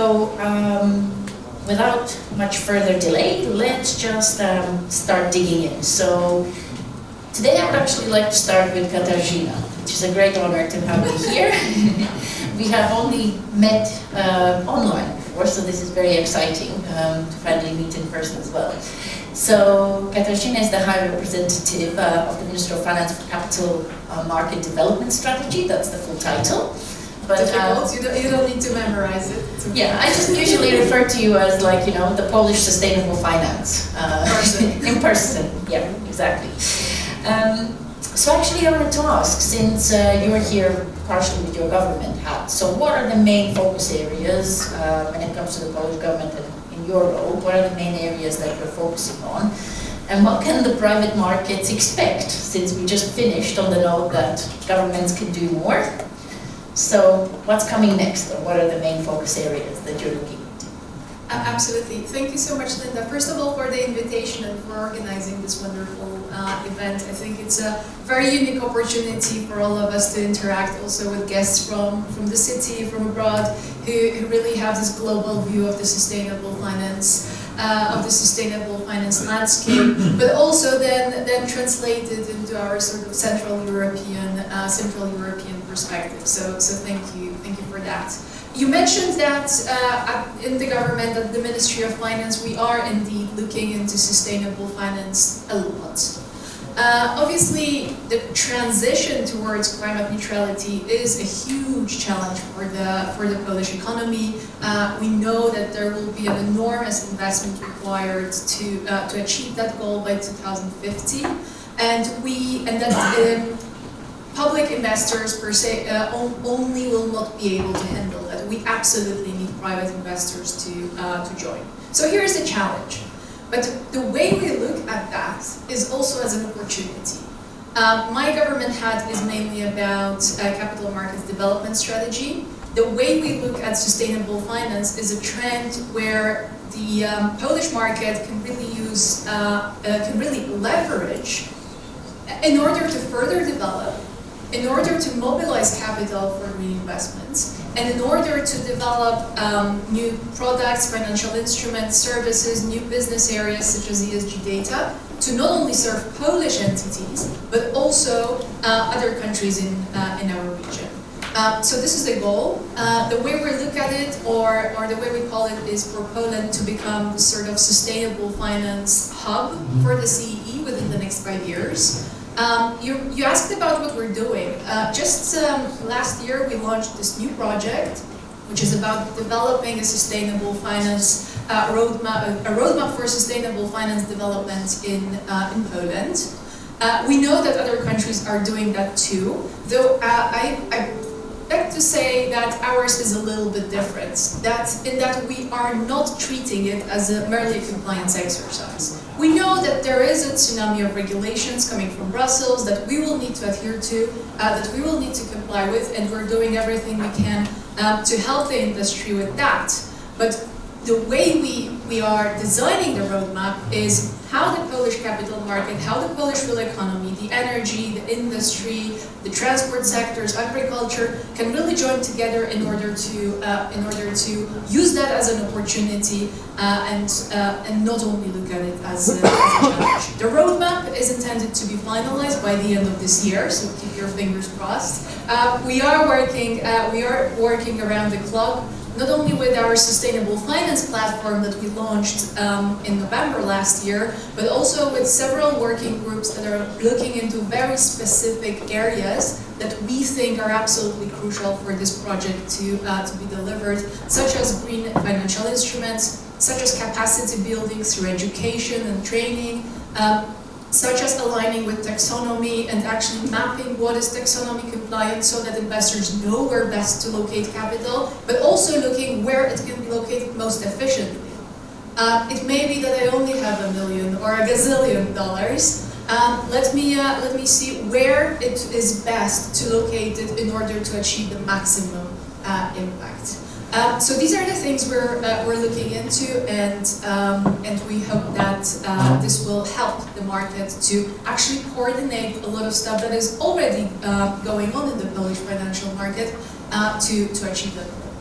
So, without much further delay, let's just start digging in. So, today I would actually like to start with Katarzyna, which is a great honor to have you here. We have only met online before, so this is very exciting to finally meet in person as well. So, Katarzyna is the High Representative of the Minister of Finance for Capital Market Development Strategy. That's the full title. But you don't need to memorize it. Yeah, I just usually refer to you as, like, you know, the Polish sustainable finance in person. Yeah, exactly. So actually, I wanted to ask, since you're here partially with your government hat, so what are the main focus areas when it comes to the Polish government and in your role? What are the main areas that you're focusing on? And what can the private markets expect, since we just finished on the note that governments can do more? So what's coming next, or what are the main focus areas that you're looking into? Absolutely. Thank you so much, Linda. First of all, for the invitation and for organizing this wonderful event. I think it's a very unique opportunity for all of us to interact also with guests from the city, from abroad, who really have this global view of the sustainable finance landscape, but also then translated into our sort of Central European perspective. So thank you for that. You mentioned that in the government, at the Ministry of Finance, we are indeed looking into sustainable finance a lot. Obviously, the transition towards climate neutrality is a huge challenge for the Polish economy. We know that there will be an enormous investment required to achieve that goal by 2050, and that public investors per se only will not be able to handle that. We absolutely need private investors to join. So here's the challenge. But the way we look at that is also as an opportunity. My government hat is mainly about capital markets development strategy. The way we look at sustainable finance is a trend where the Polish market can really leverage in order to further develop, in order to mobilize capital for green investments, and in order to develop new products, financial instruments, services, new business areas such as ESG data, to not only serve Polish entities, but also other countries in our region. So this is the goal. The way we look at it, or the way we call it, is for Poland to become the sort of sustainable finance hub for the CEE within the next 5 years. You asked about what we're doing. Just last year, we launched this new project, which is about developing a sustainable finance roadmap for sustainable finance development in Poland. We know that other countries are doing that too, though I beg to say that ours is a little bit different. In that we are not treating it as a merely compliance exercise. We know that there is a tsunami of regulations coming from Brussels that we will need to adhere to, that we will need to comply with, and we're doing everything we can to help the industry with that. But the way we are designing the roadmap is how the Polish capital market, how the Polish real economy, the energy, the industry, the transport sectors, agriculture can really join together in order to use that as an opportunity and not only look at it as a challenge. The roadmap is intended to be finalized by the end of this year, so keep your fingers crossed. We are working around the clock, not only with our sustainable finance platform that we launched in November last year, but also with several working groups that are looking into very specific areas that we think are absolutely crucial for this project to be delivered, such as green financial instruments, such as capacity building through education and training, such as aligning with taxonomy and actually mapping what is taxonomy compliant so that investors know where best to locate capital, but also looking where it can be located most efficiently. It may be that I only have $1 million or $1 gazillion. Let me see where it is best to locate it in order to achieve the maximum impact. So these are the things we're looking into, and we hope that this will help the market to actually coordinate a lot of stuff that is already going on in the Polish financial market to achieve that goal.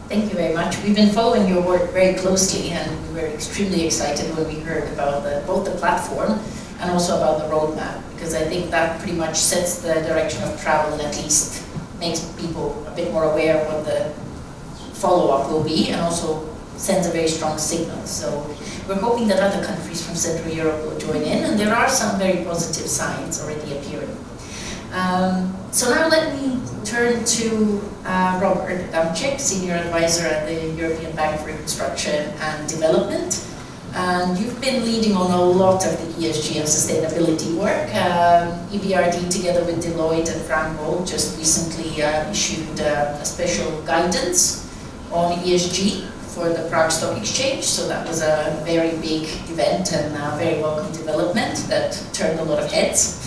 Thank you very much. We've been following your work very closely, and we were extremely excited when we heard about both the platform and also about the roadmap, because I think that pretty much sets the direction of travel and at least makes people a bit more aware of what the follow-up will be, and also sends a very strong signal. So we're hoping that other countries from Central Europe will join in, and there are some very positive signs already appearing. So now let me turn to Robert Adamczyk, Senior Advisor at the European Bank for Reconstruction and Development. And you've been leading on a lot of the ESG and sustainability work. EBRD, together with Deloitte and Frank Boll, just recently issued a special guidance on ESG for the Prague Stock Exchange. So that was a very big event and a very welcome development that turned a lot of heads.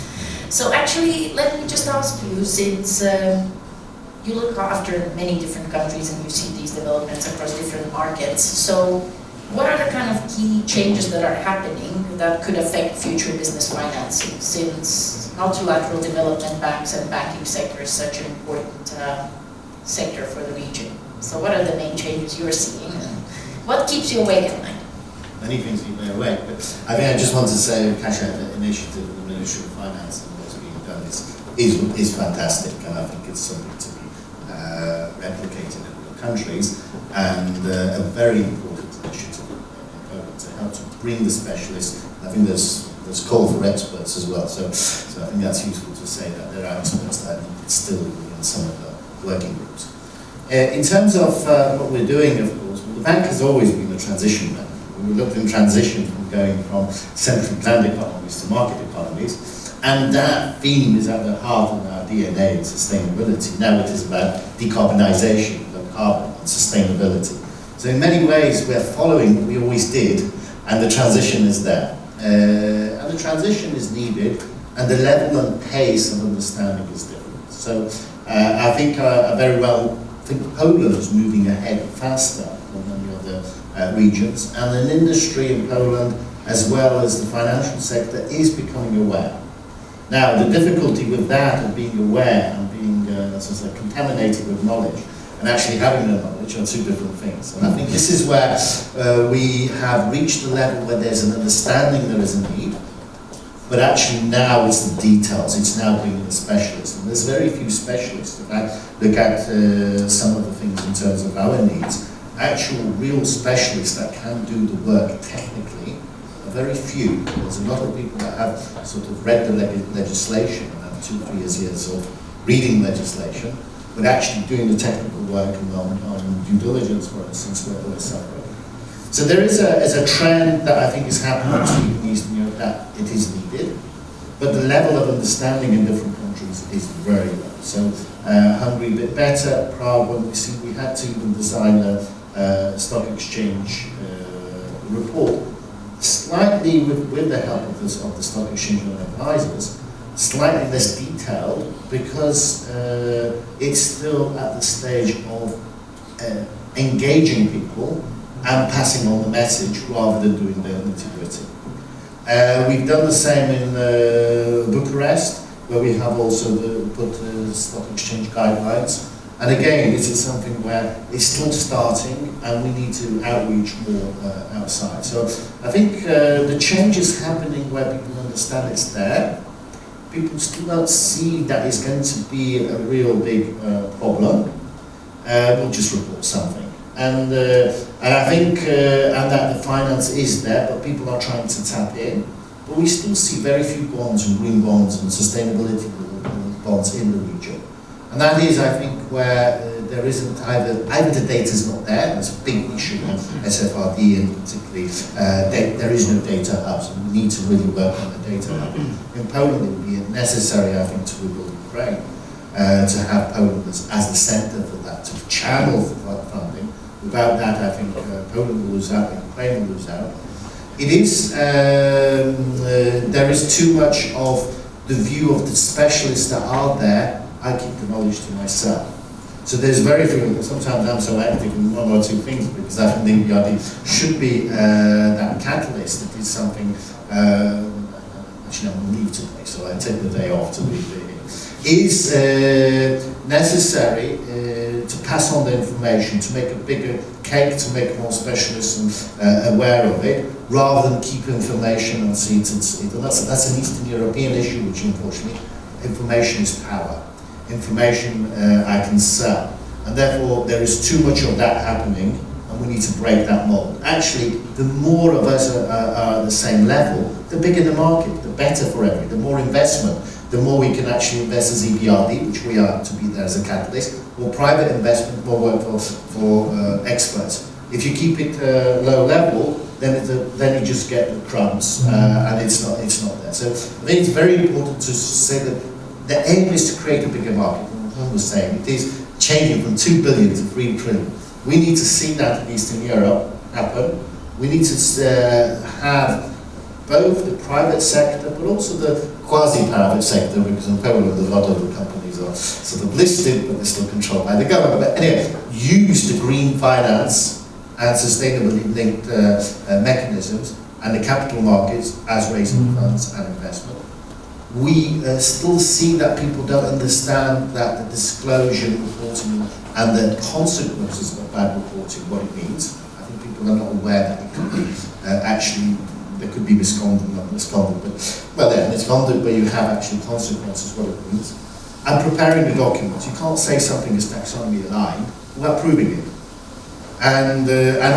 So actually, let me just ask you, since you look after many different countries and you see these developments across different markets, so what are the kind of key changes that are happening that could affect future business financing, since multilateral development banks and banking sector is such an important sector for the region? So what are the main changes you're seeing, and what keeps you awake at night? Many things keep me awake, but I think I just want to say Kasia, the initiative of the Ministry of Finance and what's being done is fantastic, and I think it's something to be replicated in other countries, and a very important initiative in Poland to help to bring the specialists. I think there's call for experts as well, so I think that's useful to say that there are experts that are still in some of the working groups. In terms of what we're doing, of course, the bank has always been a transition bank. We looked in transition from going from centrally planned economies to market economies, and that theme is at the heart of our DNA and sustainability. Now it is about decarbonisation, low carbon, and sustainability. So in many ways we're following what we always did, and the transition is there. And the transition is needed, and the level and pace of understanding is different. So I think Poland is moving ahead faster than many other regions, and an industry in Poland, as well as the financial sector, is becoming aware. Now, the difficulty with that, of being aware and being contaminated with knowledge, and actually having the knowledge, are two different things. And I think this is where we have reached the level where there's an understanding there is a need, but actually now it's the details, it's now bringing the specialists. And there's very few specialists. If I look at some of the things in terms of our needs, actual real specialists that can do the work technically are very few. There's a lot of people that have sort of read the legislation and have 2-3 years of reading legislation, but actually doing the technical work and on due diligence, for instance, where we're separate. So there is a trend that I think is happening in Eastern Europe that it is needed, but the level of understanding in different countries is very low. So Hungary a bit better, Prague, when we had to even design a stock exchange report, slightly with the help of the stock exchange and advisors, slightly less detailed, because it's still at the stage of engaging people and passing on the message rather than doing the nitty-gritty. We've done the same in Bucharest, where we have also put stock exchange guidelines. And again, this is something where it's still starting, and we need to outreach more outside. So I think the change is happening where people understand it's there. People still don't see that it's going to be a real big problem. We'll just report something. And I think and that the finance is there, but people are trying to tap in. But we still see very few bonds and green bonds and sustainability bonds in the region. And that is, I think, where there isn't either the data is not there. There's a big issue on SFRD, and particularly there is no data hub, so we need to really work on the data hub. In Poland, it would be necessary, I think, to rebuild Ukraine, to have Poland as the centre for that, to channel funding. Without that, I think Poland will lose out, and Ukraine will lose out. It is, there is too much of the view of the specialists that are there. I keep the knowledge to myself. So there's very few, sometimes I'm so active in one or two things, because I think the EBRD should be that catalyst. It is something, actually I'm on leave today, so I take the day off to be here. Is necessary to pass on the information, to make a bigger cake, to make more specialists aware of it, rather than keep information and see it. And that's an Eastern European issue, which unfortunately, information is power. Information I can sell. And therefore, there is too much of that happening, and we need to break that mold. Actually, the more of us are at the same level, the bigger the market, the better for everyone, the more investment, the more we can actually invest as EBRD, which we are to be there as a catalyst, more private investment, more work for experts. If you keep it low level, then you just get the crumbs, and it's not there. So I think it's very important to say that the aim is to create a bigger market. As I was saying, it is changing from 2 billion to 3 trillion. We need to see that in Eastern Europe happen. We need to have both the private sector, but also the quasi-private sector, because in Poland a lot of the companies are sort of listed, but they're still controlled by the government. But anyway, use the green finance and sustainably linked mechanisms and the capital markets as raising funds and investment. We still see that people don't understand that the disclosure reporting and the consequences of bad reporting, what it means. I think people are not aware that it could be actually, there could be misconduct, not misconduct, but, well, there misconduct, but you have actually consequences, what it means. And preparing the documents. You can't say something is taxonomy aligned without proving it. And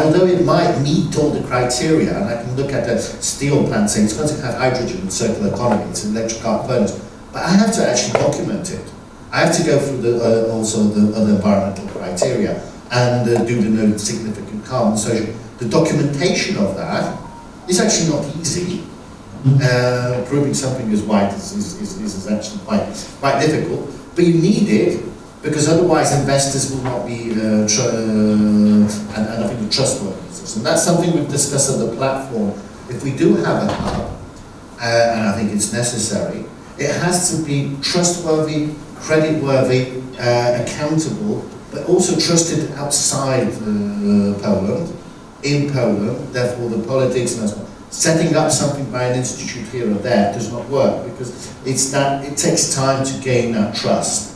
although it might meet all the criteria, and I can look at a steel plant saying it's going to have hydrogen and circular economy, it's an electric arc furnace, but I have to actually document it. I have to go through also the other environmental criteria and do the no significant carbon social. The documentation of that is actually not easy. Proving something is white is actually quite difficult, but you need it, because otherwise investors will not be, and I think the trustworthiness. And that's something we've discussed at the platform. If we do have a hub, and I think it's necessary, it has to be trustworthy, creditworthy, accountable, but also trusted outside Poland, in Poland, therefore the politics and so on. Setting up something by an institute here or there does not work, because it takes time to gain that trust.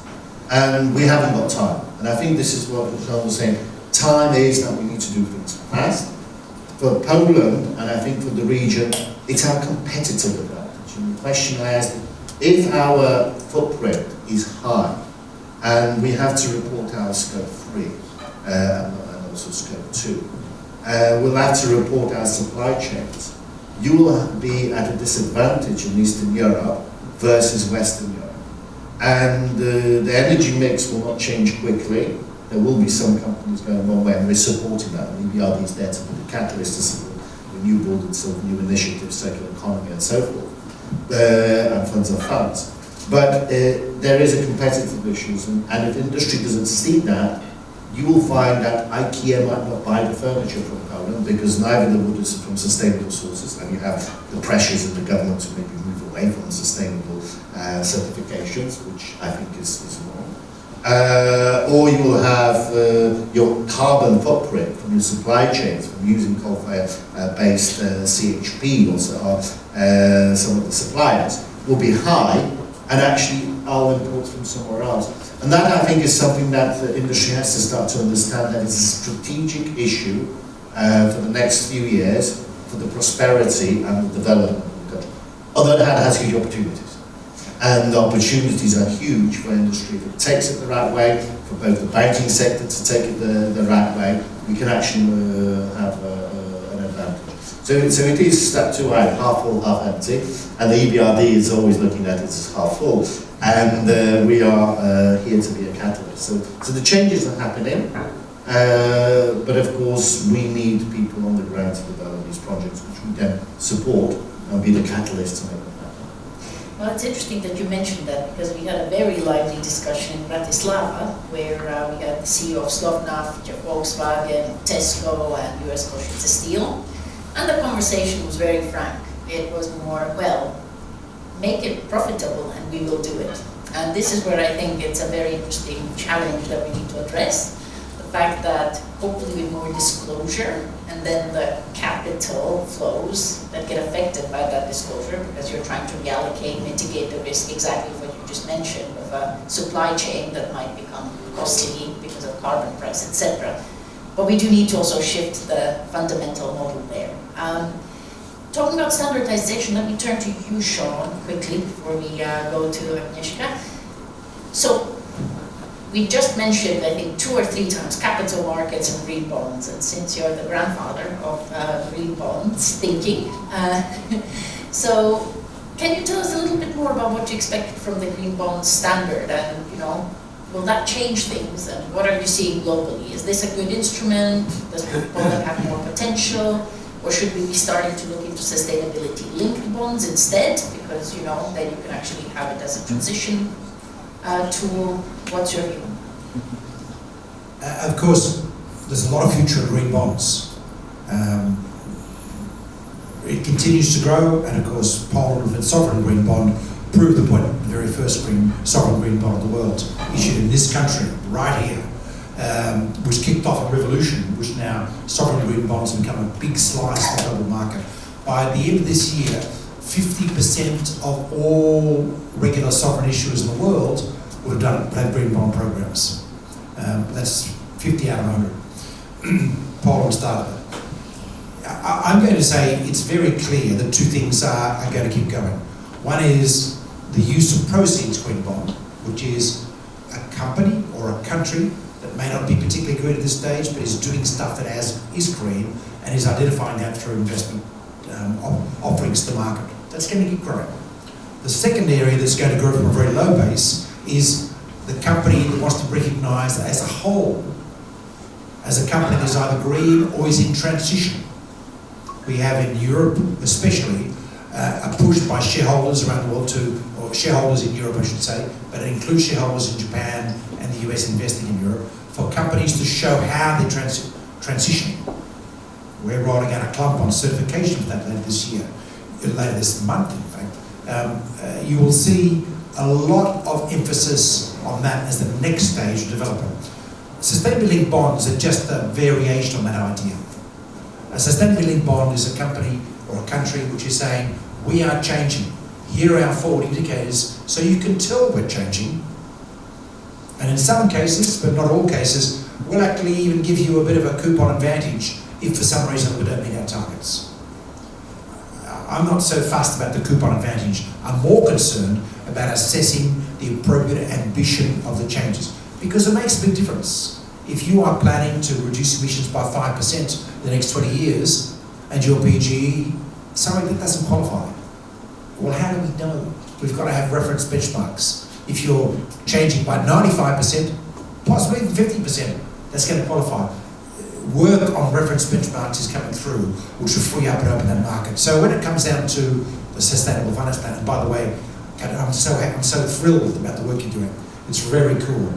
And we haven't got time. And I think this is what John was saying. Time is that we need to do things fast. For Poland, and I think for the region, it's our competitive advantage. And the question I asked, if our footprint is high, and we have to report our scope 3, and also scope 2, we'll have to report our supply chains. You will be at a disadvantage in Eastern Europe versus Western Europe. And the energy mix will not change quickly. There will be some companies going one way, and we're supporting that. And EBRD is there to be the catalyst to support renewable and sort of new initiatives, circular economy, and so forth, and funds of funds. But there is a competitive issue, and if industry doesn't see that, you will find that IKEA might not buy the furniture from Poland, because neither the wood is from sustainable sources, and you have the pressures of the government to maybe move away from sustainable certifications, which I think is wrong. Or you will have your carbon footprint from your supply chains, from using coal-based CHP, or some of the suppliers, will be high, and actually I'll import from somewhere else. And that, I think, is something that the industry has to start to understand, that it's a strategic issue for the next few years for the prosperity and the development of the country. On the other hand, it has huge opportunities. And the opportunities are huge for industry. If it takes it the right way, for both the banking sector to take it the right way, we can actually have an advantage. So it is step 2, half full, half empty, and the EBRD is always looking at it as half full. And we are here to be a catalyst. So the changes are happening, but of course we need people on the ground to develop these projects, which we then support and be the catalyst to make them happen. Well, it's interesting that you mentioned that, because we had a very lively discussion in Bratislava, where we had the CEO of Slovnaft, Volkswagen, Tesco, and US Košice Steel, and the conversation was very frank. It was more, well, make it profitable and we will do it. And this is where I think it's a very interesting challenge that we need to address. The fact that hopefully with more disclosure, and then the capital flows that get affected by that disclosure, because you're trying to reallocate, mitigate the risk, exactly what you just mentioned, of a supply chain that might become costly because of carbon price, etc. But we do need to also shift the fundamental model there. Talking about standardization, let me turn to you, Sean, quickly before we go to Agnieszka. So, we just mentioned, I think, 2 or 3 times capital markets and green bonds, and since you're the grandfather of green bonds thinking, so can you tell us a little bit more about what you expect from the green bond standard, and will that change things, and what are you seeing globally? Is this a good instrument? Does Poland have more potential? Or should we be starting to look into sustainability-linked bonds instead? Because, then you can actually have it as a transition tool. What's your view? Of course, there's a lot of future in green bonds. It continues to grow, and of course, Poland with its sovereign green bond proved the point. The very first sovereign green bond of the world issued in this country, right here, which kicked off a revolution, which now sovereign green bonds have become a big slice of the global market. By the end of this year, 50% of all regular sovereign issuers in the world would have green bond programs. That's 50 out of 100. Poland started it. I'm going to say it's very clear that 2 things are going to keep going. One is the use of proceeds green bond, which is a company or a country that may not be particularly green at this stage, but is doing stuff that is green and is identifying that through investment offerings to the market. That's going to keep growing. The second area that's going to grow from a very low base is the company that wants to recognise that as a whole, as a company that is either green or is in transition. We have in Europe especially a push by shareholders around the world or shareholders in Europe I should say, but it includes shareholders in Japan and the US investing in Europe, for companies to show how they're transitioning. We're rolling out a clump on certification for that later this year, later this month in fact. You will see a lot of emphasis on that as the next stage of development. Sustainability bonds are just a variation on that idea. A sustainability bond is a company or a country which is saying, we are changing. Here are our forward indicators, so you can tell we're changing. And in some cases, but not all cases, we'll actually even give you a bit of a coupon advantage if for some reason we don't meet our targets. I'm not so fussed about the coupon advantage. I'm more concerned about assessing the appropriate ambition of the changes, because it makes a big difference. If you are planning to reduce emissions by 5% in the next 20 years, and your PGE, sorry, that doesn't qualify. Well, how do we know? We've got to have reference benchmarks. If you're changing by 95%, possibly even 50%, that's going to qualify. Work on reference benchmarks is coming through, which will free up and open that market. So when it comes down to the Sustainable Finance Plan, and by the way, I'm so thrilled about the work you're doing. It's very cool.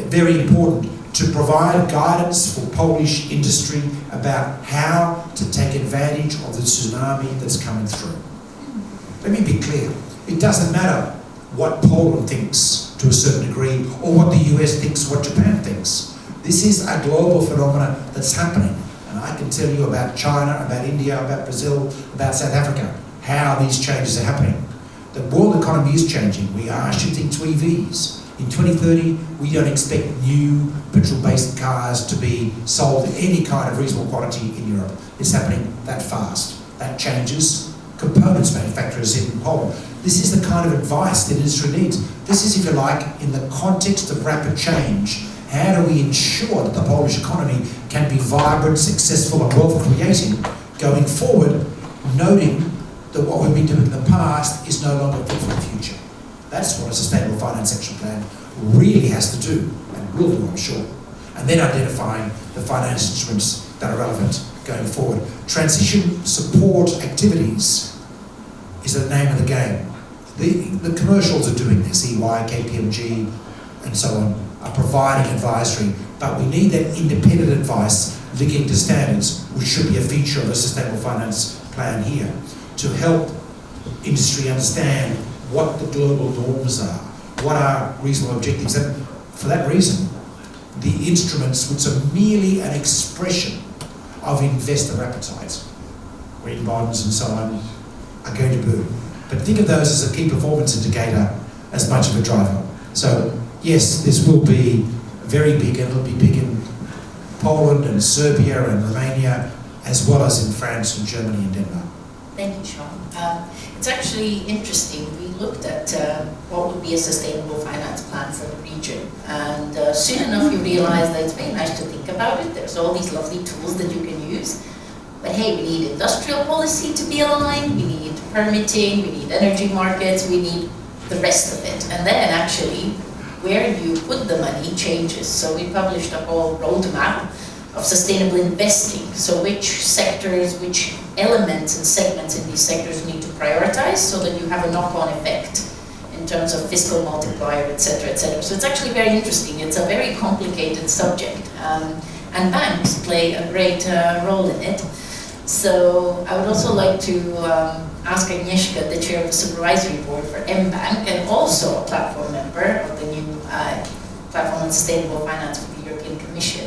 Very important to provide guidance for Polish industry about how to take advantage of the tsunami that's coming through. Let me be clear. It doesn't matter what Poland thinks to a certain degree, or what the US thinks, or what Japan thinks. This is a global phenomenon that's happening. And I can tell you about China, about India, about Brazil, about South Africa, how these changes are happening. The world economy is changing. We are shifting to EVs. In 2030, we don't expect new petrol-based cars to be sold in any kind of reasonable quantity in Europe. It's happening that fast. That changes components manufacturers in Poland. This is the kind of advice that industry needs. This is, if you like, in the context of rapid change, how do we ensure that the Polish economy can be vibrant, successful and wealth-creating going forward, noting that what we've been doing in the past is no longer fit for the future. That's what a Sustainable Finance Action Plan really has to do, and will do, I'm sure. And then identifying the finance instruments that are relevant going forward. Transition support activities is the name of the game. The commercials are doing this, EY, KPMG, and so on, are providing advisory, but we need that independent advice linking to standards, which should be a feature of the Sustainable Finance Plan here, to help industry understand what the global norms are, what are reasonable objectives, and for that reason, the instruments which are merely an expression of investor appetite, green bonds and so on, are going to boom. But think of those as a key performance indicator as much of a driver. So yes, this will be very big, and it'll be big in Poland and Serbia and Romania, as well as in France and Germany and Denmark. Thank you, Sean. It's actually interesting. We looked at what would be a sustainable finance plan for the region, and soon enough you realize that it's very nice to think about it. There's all these lovely tools that you can use, but hey, we need industrial policy to be aligned, we need permitting, we need energy markets, we need the rest of it. And then actually, where you put the money changes. So we published a whole roadmap of sustainable investing. So which sectors, which elements and segments in these sectors need to prioritize so that you have a knock-on effect in terms of fiscal multiplier, etc., etc. So it's actually very interesting. It's a very complicated subject, and banks play a great role in it. So I would also like to ask Agnieszka, the chair of the supervisory board for mBank, and also a platform member of the new Platform on Sustainable Finance for the European Commission.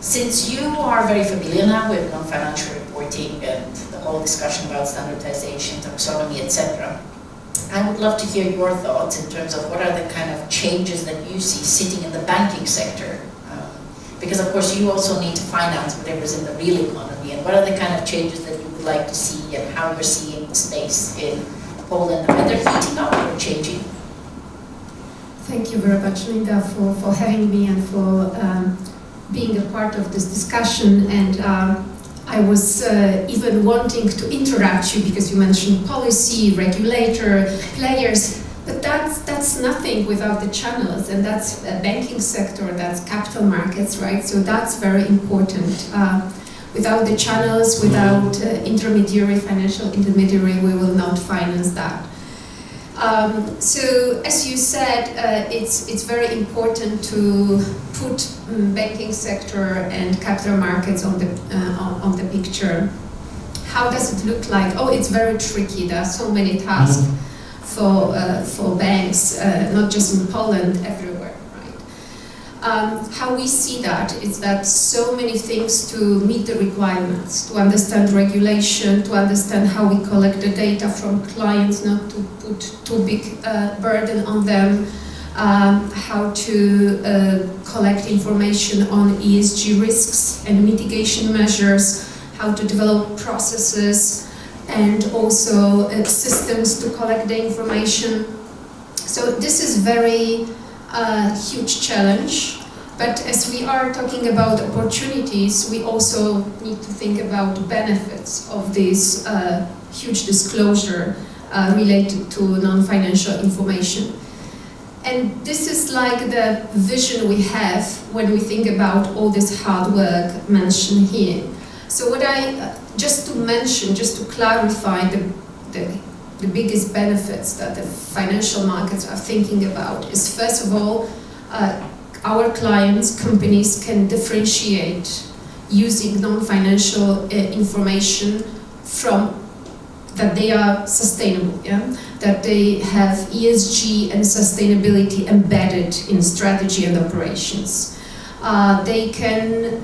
Since you are very familiar now with non-financial reporting and the whole discussion about standardization, taxonomy, etc., I would love to hear your thoughts in terms of what are the kind of changes that you see sitting in the banking sector. Because of course you also need to finance whatever's in the real economy, and what are the kind of changes that you would like to see and how you're seeing the space in Poland, either heating up or changing? Thank you very much, Linda, for having me and for being a part of this discussion. And I was even wanting to interrupt you because you mentioned policy, regulator, players, but that's nothing without the channels, and that's a banking sector, that's capital markets, right? So that's very important. Without the channels, without financial intermediary, we will not finance that. So, as you said, it's very important to put banking sector and capital markets on the picture. How does it look like? Oh, it's very tricky. There are so many tasks for banks, not just in Poland, everywhere. How we see that is that so many things to meet the requirements, to understand regulation, to understand how we collect the data from clients, not to put too big burden on them, how to collect information on ESG risks and mitigation measures, how to develop processes and also systems to collect the information. So this is very huge challenge, but as we are talking about opportunities, we also need to think about benefits of this huge disclosure related to non-financial information. And this is like the vision we have when we think about all this hard work mentioned here. So what just to clarify the biggest benefits that the financial markets are thinking about is, first of all, our clients, companies can differentiate using non-financial information from that they are sustainable, that they have ESG and sustainability embedded in strategy and operations. They can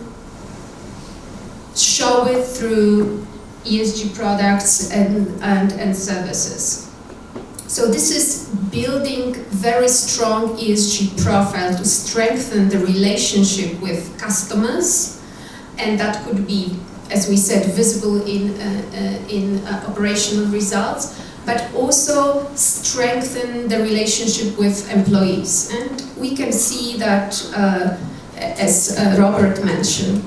show it through ESG products and services. So this is building very strong ESG profile to strengthen the relationship with customers, and that could be, as we said, visible in operational results, but also strengthen the relationship with employees. And we can see that, as Robert mentioned,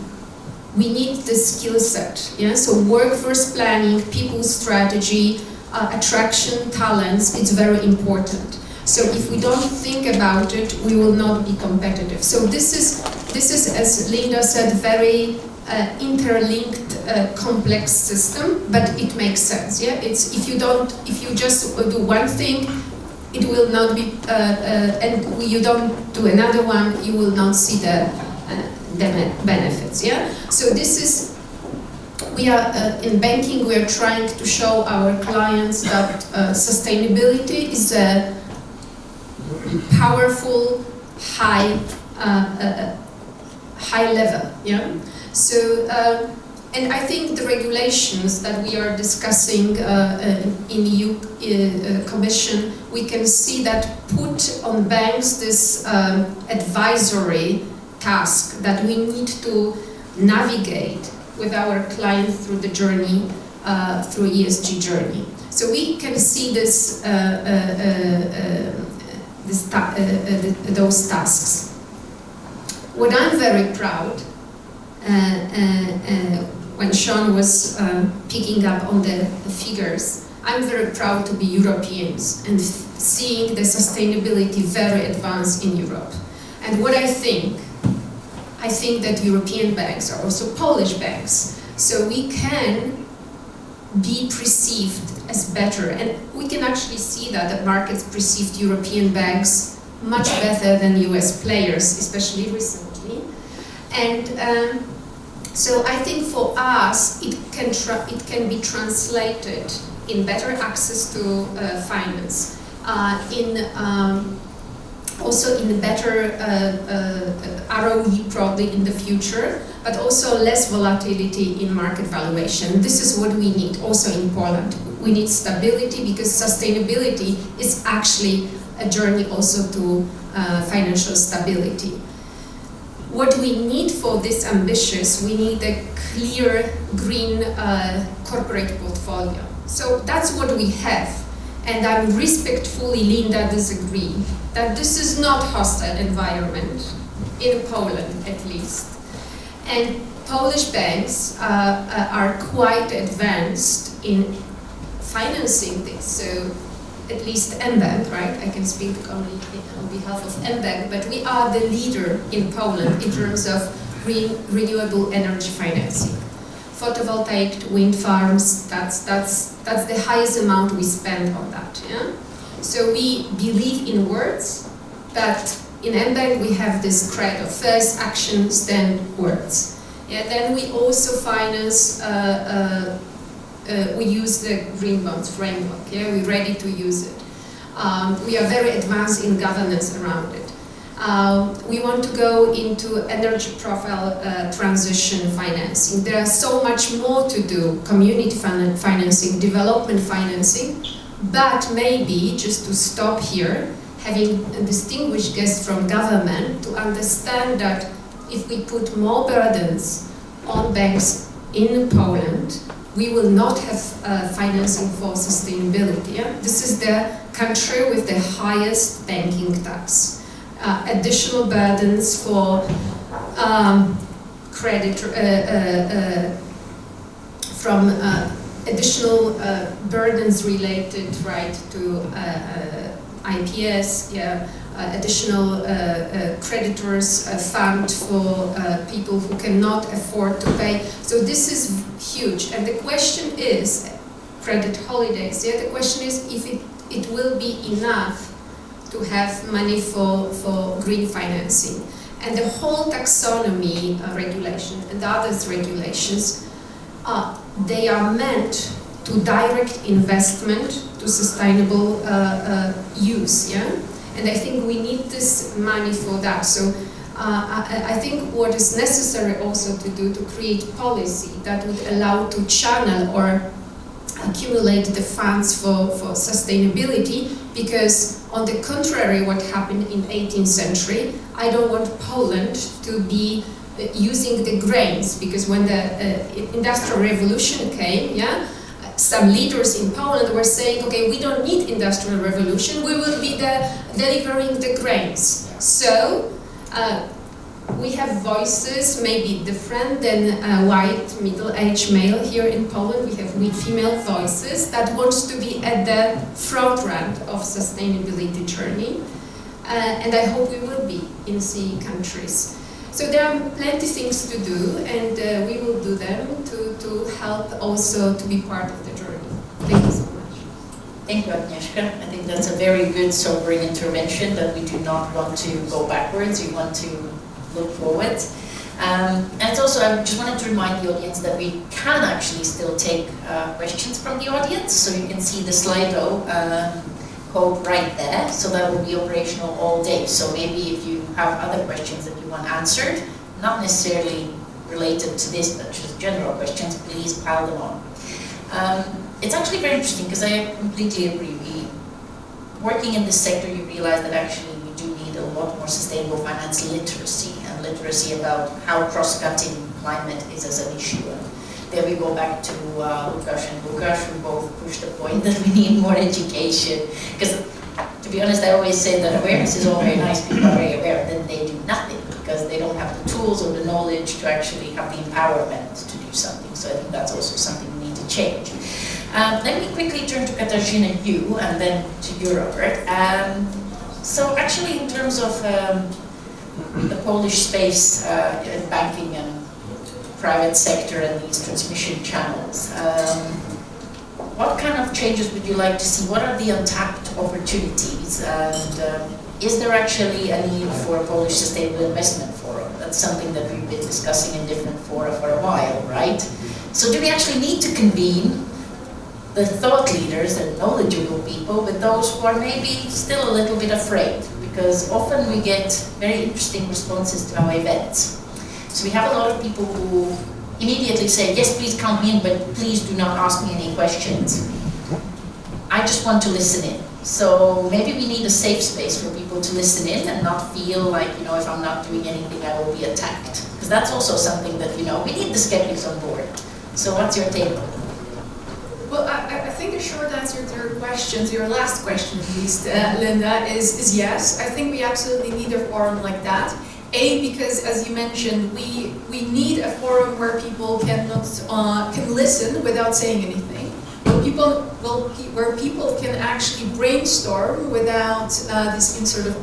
we need this skill set. So workforce planning, people strategy, attraction, talents, it's very important. So if we don't think about it, we will not be competitive. So this is, as Linda said, very interlinked, complex system, but it makes sense. It's if you just do one thing, it will not be, and you don't do another one, you will not see the benefits. So this is. We are in banking. We are trying to show our clients that sustainability is a powerful, high level. So And I think the regulations that we are discussing in the EU Commission, we can see that put on banks this advisory task that we need to navigate with our clients through the journey, through ESG journey. So we can see this, those tasks. What I'm very proud, when Sean was picking up on the figures, I'm very proud to be Europeans and seeing the sustainability very advanced in Europe. And what I think that European banks are also Polish banks, so we can be perceived as better, and we can actually see that the markets perceived European banks much better than US players, especially recently. And so I think for us, it can be translated in better access to finance, also in better ROE probably in the future, but also less volatility in market valuation. This is what we need also in Poland. We need stability because sustainability is actually a journey also to financial stability. What we need for this ambitious, we need a clear green corporate portfolio. So that's what we have. And I respectfully, Linda, disagree that this is not hostile environment, in Poland at least. And Polish banks are quite advanced in financing this. So at least mBank, right? I can speak only on behalf of mBank, but we are the leader in Poland in terms of renewable energy financing. Photovoltaic wind farms, that's the highest amount we spend on that. Yeah? So we believe in words, but in mBank we have this credo: first actions, then words. Yeah, then we also finance. We use the green bonds framework. Yeah, we're ready to use it. We are very advanced in governance around it. We want to go into energy profile transition financing. There are so much more to do: community financing, development financing. But maybe just to stop here, having a distinguished guest from government to understand that if we put more burdens on banks in Poland, we will not have financing for sustainability. Yeah? This is the country with the highest banking tax. Additional burdens for credit from additional burdens related, right, to IPS, yeah, additional creditors fund for people who cannot afford to pay. So this is huge. And the question is, credit holidays, yeah, the question is if it will be enough to have money for green financing. And the whole taxonomy regulation and others regulations, they are meant to direct investment to sustainable use, yeah? And I think we need this money for that. So I think what is necessary also to do to create policy that would allow to channel or accumulate the funds for sustainability, because on the contrary, what happened in 18th century, I don't want Poland to be using the grains, because when the Industrial Revolution came, yeah, some leaders in Poland were saying, okay, we don't need Industrial Revolution, we will be delivering the grains. So we have voices maybe different than white middle-aged male here in Poland. We have female voices that wants to be at the front run of sustainability journey, and I hope we will be in CE countries. So there are plenty of things to do, and we will do them to help also to be part of the journey. Thank you so much. Thank you, Agnieszka. I think that's a very good, sobering intervention, that we do not want to go backwards, we want to look forward. And also, I just wanted to remind the audience that we can actually still take questions from the audience. So you can see the Slido code right there. So that will be operational all day. So maybe if you have other questions that you want answered, not necessarily related to this, but just general questions, please pile them on. It's actually very interesting because I completely agree. Working in this sector, you realize that actually we do need a lot more sustainable finance literacy, and literacy about how cross-cutting climate is as an issue. And there we go back to Lukasz and Lukasz, who both push the point that we need more education. Because to be honest, I always say that awareness is all very nice, people are very aware, and then they do nothing because they don't have the tools or the knowledge to actually have the empowerment to do something. So I think that's also something we need to change. Let me quickly turn to Katarzyna, you, and then to you, Robert. So actually in terms of the Polish space in banking and private sector and these transmission channels, what kind of changes would you like to see? What are the untapped opportunities? And is there actually a need for a Polish Sustainable Investment Forum? That's something that we've been discussing in different fora for a while, right? So do we actually need to convene the thought leaders and knowledgeable people with those who are maybe still a little bit afraid? Because often we get very interesting responses to our events. So we have a lot of people who immediately say, yes, please count me in, but please do not ask me any questions. I just want to listen in. So maybe we need a safe space for people to listen in and not feel like, you know, if I'm not doing anything, I will be attacked. Because that's also something that, you know, we need the skeptics on board. So what's your take on it? Well, I think a short answer to your question, to your last question at least, Linda, is yes. I think we absolutely need a forum like that. Because, as you mentioned, we need a forum where people can listen without saying anything, where people can actually brainstorm without these sort of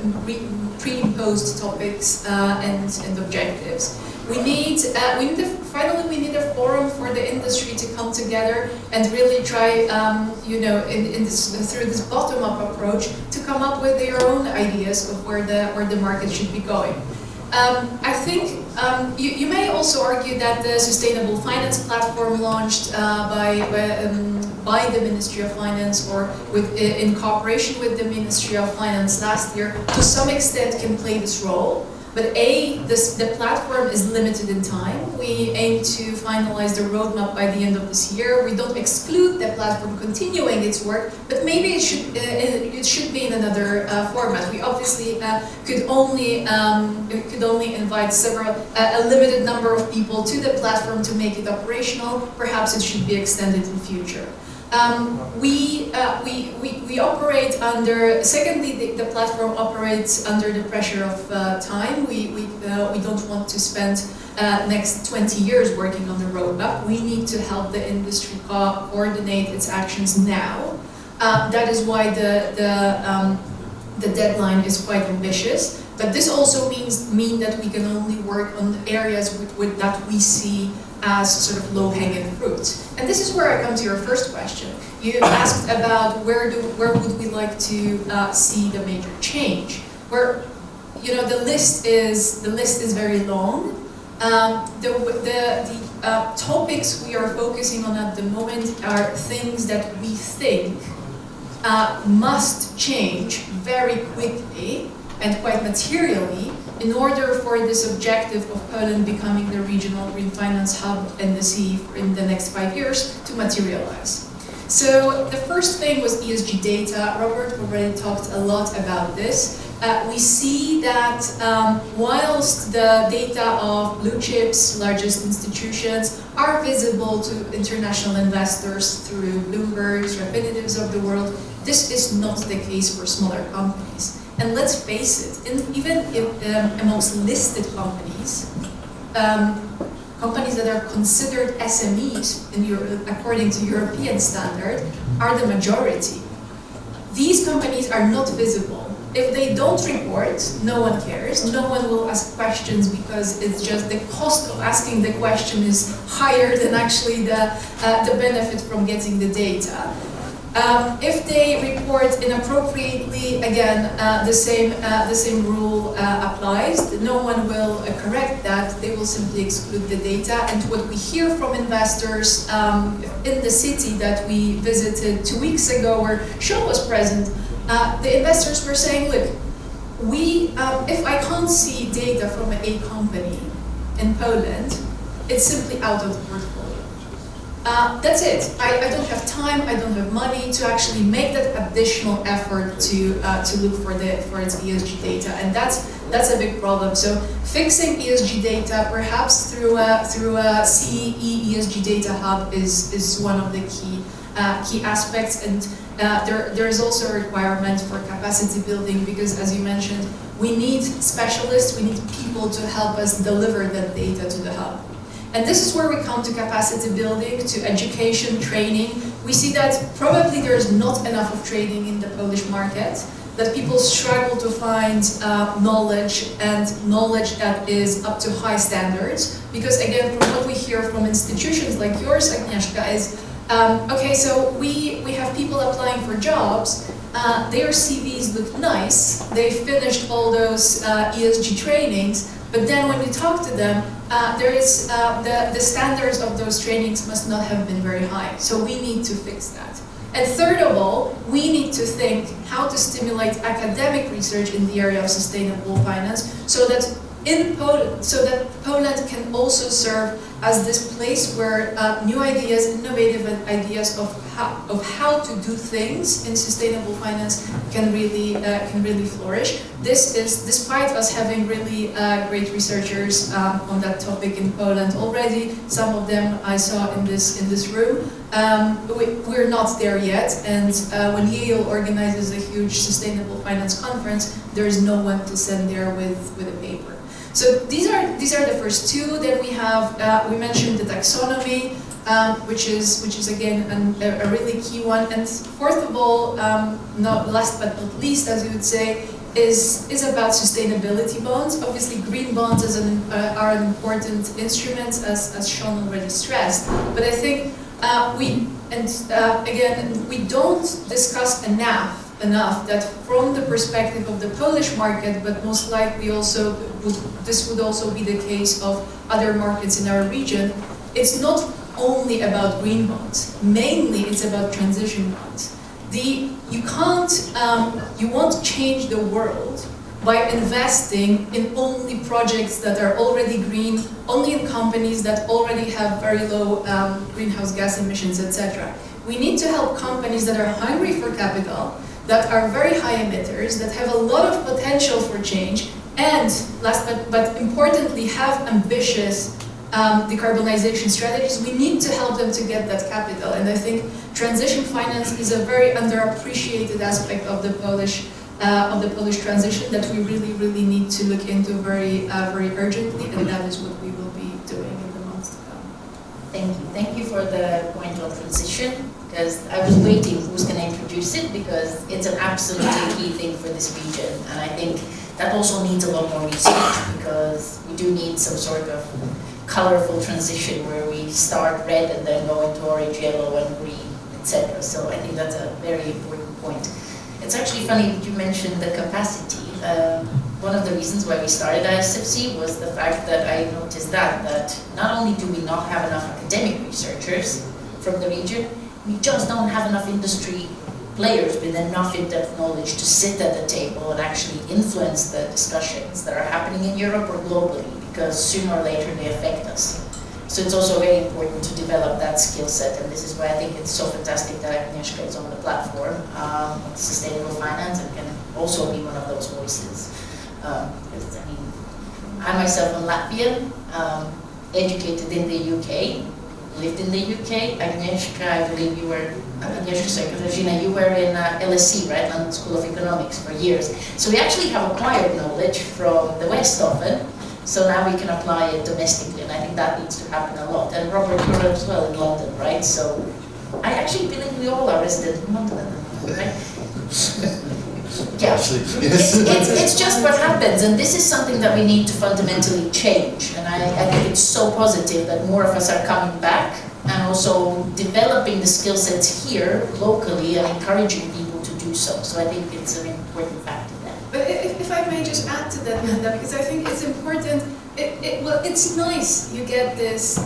pre-imposed topics and objectives. Finally, we need a forum for the industry to come together and really try, through this bottom-up approach, to come up with their own ideas of where the market should be going. I think you may also argue that the Sustainable Finance Platform launched by the Ministry of Finance or in cooperation with the Ministry of Finance last year, to some extent can play this role. But the platform is limited in time. We aim to finalize the roadmap by the end of this year. We don't exclude the platform continuing its work, but maybe it should be in another format. We obviously could only invite a limited number of people to the platform to make it operational. Perhaps it should be extended in future. We operate under, secondly, the platform operates under the pressure of time. We don't want to spend next 20 years working on the roadmap. We need to help the industry coordinate its actions now. That is why the deadline is quite ambitious. But this also means that we can only work on areas that we see as sort of low-hanging fruit. And this is where I come to your first question. You asked about where would we like to see the major change. Where, you know, the list is very long. The topics we are focusing on at the moment are things that we think must change very quickly and quite materially in order for this objective of Poland becoming the regional green finance hub in the CE in the next 5 years to materialize. So the first thing was ESG data. Robert already talked a lot about this. We see that whilst the data of blue chips, largest institutions, are visible to international investors through Bloomberg's, Refinitives of the world, this is not the case for smaller companies. And let's face it, even amongst listed companies, companies that are considered SMEs according to European standard are the majority. These companies are not visible. If they don't report, no one cares. No one will ask questions because it's just the cost of asking the question is higher than actually the benefit from getting the data. If they report inappropriately, again, the same rule applies. No one will correct that. They will simply exclude the data. And what we hear from investors in the city that we visited 2 weeks ago, where Sean was present, the investors were saying, look, if I can't see data from a company in Poland, it's simply out of the portfolio. That's it. I don't have time, I don't have money to actually make that additional effort to look for its ESG data, and that's a big problem. So fixing ESG data, perhaps through a CE ESG data hub, is one of the key aspects, and there is also a requirement for capacity building, because as you mentioned, we need specialists, we need people to help us deliver that data to the hub. And this is where we come to capacity building, to education, training. We see that probably there is not enough of training in the Polish market, that people struggle to find knowledge, and knowledge that is up to high standards. Because again, from what we hear from institutions like yours, Agnieszka, is, okay, so we have people applying for jobs, their CVs look nice, they finished all those ESG trainings, but then when you talk to them, the standards of those trainings must not have been very high. So we need to fix that. And third of all, we need to think how to stimulate academic research in the area of sustainable finance, so that Poland can also serve as this place where new ideas, innovative ideas of how to do things in sustainable finance can really flourish. This is despite us having really great researchers on that topic in Poland already. Some of them I saw in this room. We're not there yet, and when Yale organizes a huge sustainable finance conference, there is no one to send there with a paper. So these are the first two. Then we have we mentioned the taxonomy, which is again a really key one. And fourth of all, not last but not least, as you would say, is about sustainability bonds. Obviously, green bonds are an important instrument, as Sean already stressed. But I think we don't discuss enough that from the perspective of the Polish market, but most likely also this would also be the case of other markets in our region, it's not only about green bonds. Mainly it's about transition bonds. You won't change the world by investing in only projects that are already green, only in companies that already have very low greenhouse gas emissions, etc. We need to help companies that are hungry for capital, that are very high emitters, that have a lot of potential for change, and last but importantly, have ambitious decarbonization strategies. We need to help them to get that capital, and I think transition finance is a very underappreciated aspect of the Polish transition that we really need to look into very urgently, and that is what we will be doing in the months to come. Thank you for the point on transition, because I was waiting who's going to introduce it, because it's an absolutely key thing for this region, and I think that also needs a lot more research, because we do need some sort of colorful transition where we start red and then go into orange, yellow and green, etc. So I think that's a very important point. It's actually funny that you mentioned the capacity. One of the reasons why we started ISFC was the fact that I noticed that not only do we not have enough academic researchers from the region, we just don't have enough industry players with enough in-depth knowledge to sit at the table and actually influence the discussions that are happening in Europe or globally, because sooner or later they affect us. So it's also very important to develop that skill set, and this is why I think it's so fantastic that Agnieszka is on the platform of sustainable finance and can also be one of those voices. Because, I mean, I myself am Latvian, educated in the UK, lived in the UK. Agnieszka, I believe you were, Katarzyna, you were in LSE, right, London School of Economics for years. So we actually have acquired knowledge from the West often, so now we can apply it domestically, and I think that needs to happen a lot. And Robert, you're as well in London, right? So I actually believe we all are resident in London, right? Yeah, it's just what happens, and this is something that we need to fundamentally change, and I think it's so positive that more of us are coming back and also developing the skill sets here locally and encouraging people to do so. So I think it's an important factor there. But if I may just add to that, Linda, because I think it's important. Well, it's nice you get this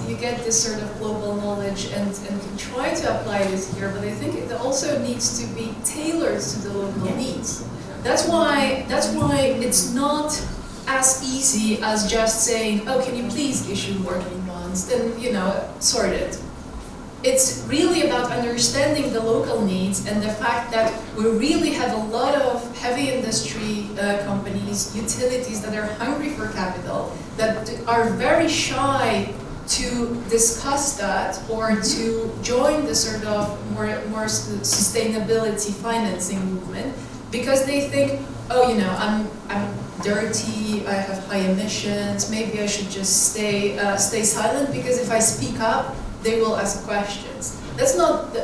sort of global knowledge and can try to apply this here, but I think it also needs to be tailored to the local needs. That's why it's not as easy as just saying, oh, can you please issue more green bonds? bonds, then, sorted. It's really about understanding the local needs and the fact that we really have a lot of heavy industry companies, utilities that are hungry for capital, that are very shy to discuss that or to join the sort of more sustainability financing movement, because they think, oh, I'm dirty, I have high emissions, maybe I should just stay silent, because if I speak up, they will ask questions. That's not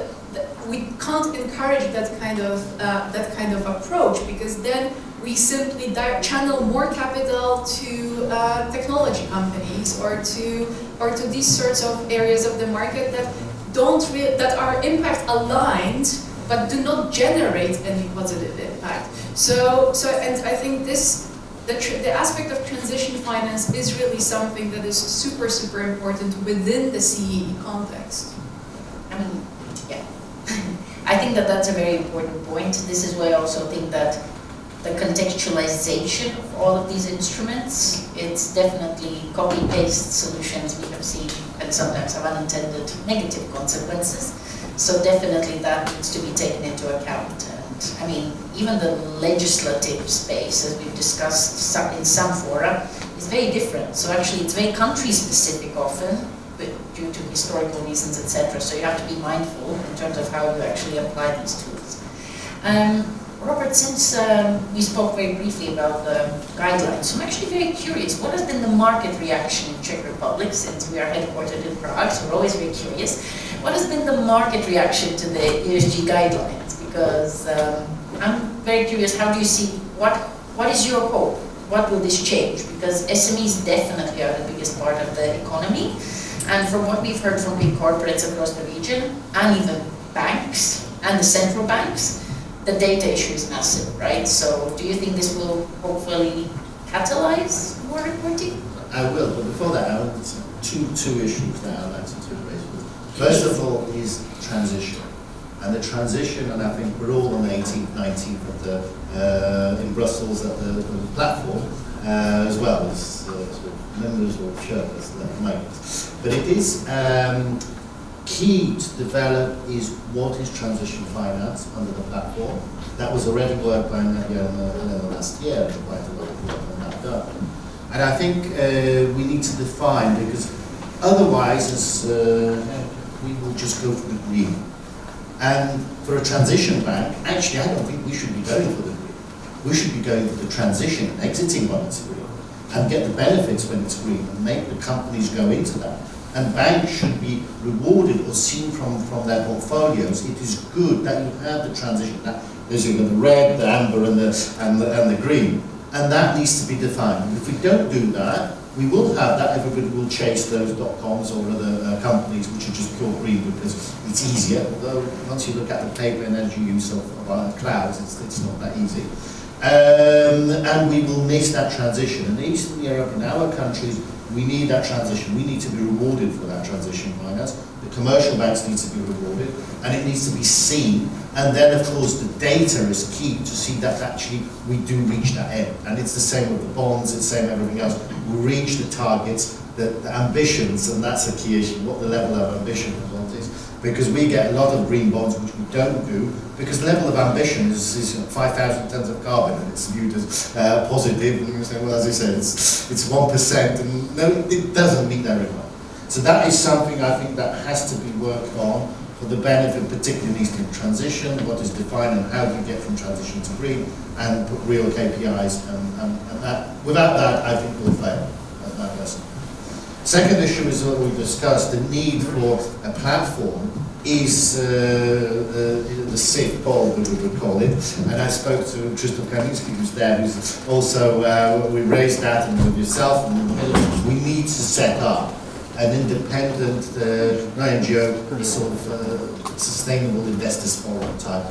we can't encourage that kind of approach, because then we simply channel more capital to technology companies or to these sorts of areas of the market that are impact aligned but do not generate any positive impact. And I think the aspect of transition finance is really something that is super, super important within the CEE context. I mean, yeah. I think that's a very important point. This is why I also think that the contextualization of all of these instruments, it's definitely copy-paste solutions we have seen and sometimes have unintended negative consequences. So definitely that needs to be taken into account. I mean, even the legislative space, as we've discussed in some fora, is very different. So actually it's very country-specific often, but due to historical reasons, etc. So you have to be mindful in terms of how you actually apply these tools. Robert, since we spoke very briefly about the guidelines, I'm actually very curious, what has been the market reaction in Czech Republic, since we are headquartered in Prague, so we're always very curious. What has been the market reaction to the ESG guidelines? Because I'm very curious, how do you see, what is your hope? What will this change? Because SMEs definitely are the biggest part of the economy. And from what we've heard from big corporates across the region, and even banks, and the central banks, the data issue is massive, right? So do you think this will hopefully catalyze more reporting? I will, but before that, I want two issues that I'd like to raise. First of all is transition. And the transition, and I think we're all on the 18th, 19th in Brussels at the platform, as well as members or shareholders at the moment. But it is key to develop is what is transition finance under the platform. That was already worked by Nadia last year, quite a lot of work on that done. And I think we need to define, because otherwise we will just go for the green. And for a transition bank, actually I don't think we should be going for the green. We should be going for the transition and exiting when it's green, and get the benefits when it's green, and make the companies go into that. And banks should be rewarded or seen from their portfolios. It is good that you have the transition. There's the red, the amber, and the green, and that needs to be defined. And if we don't do that, we will have that. Everybody will chase those .coms or other companies which are just pure green because it's easier. Although once you look at the paper and energy use of our clouds, it's not that easy. And we will miss that transition. In Eastern Europe, in our countries, we need that transition. We need to be rewarded for that transition finance. The commercial banks need to be rewarded, and it needs to be seen. And then, of course, the data is key to see that actually we do reach that end. And it's the same with the bonds, it's the same with everything else. We reach the targets, the ambitions, and that's a key issue, what the level of ambition of bonds is. Because we get a lot of green bonds, which we don't do, because the level of ambition is 5,000 tons of carbon, and it's viewed as positive, and you say, well, as I said, it's 1%, and no, it doesn't meet that requirement. So that is something I think that has to be worked on for the benefit, particularly in Eastern transition, what is defined and how do you get from transition to green, and put real KPIs, and that, without that, I think we'll fail at that lesson. Second issue is what we discussed, the need for a platform is the SIF poll, we would call it, and I spoke to Krzysztof Kamiński, who's there, who's also, we raised that, and with yourself, and we need to set up an independent, not NGO, sort of sustainable investors forum type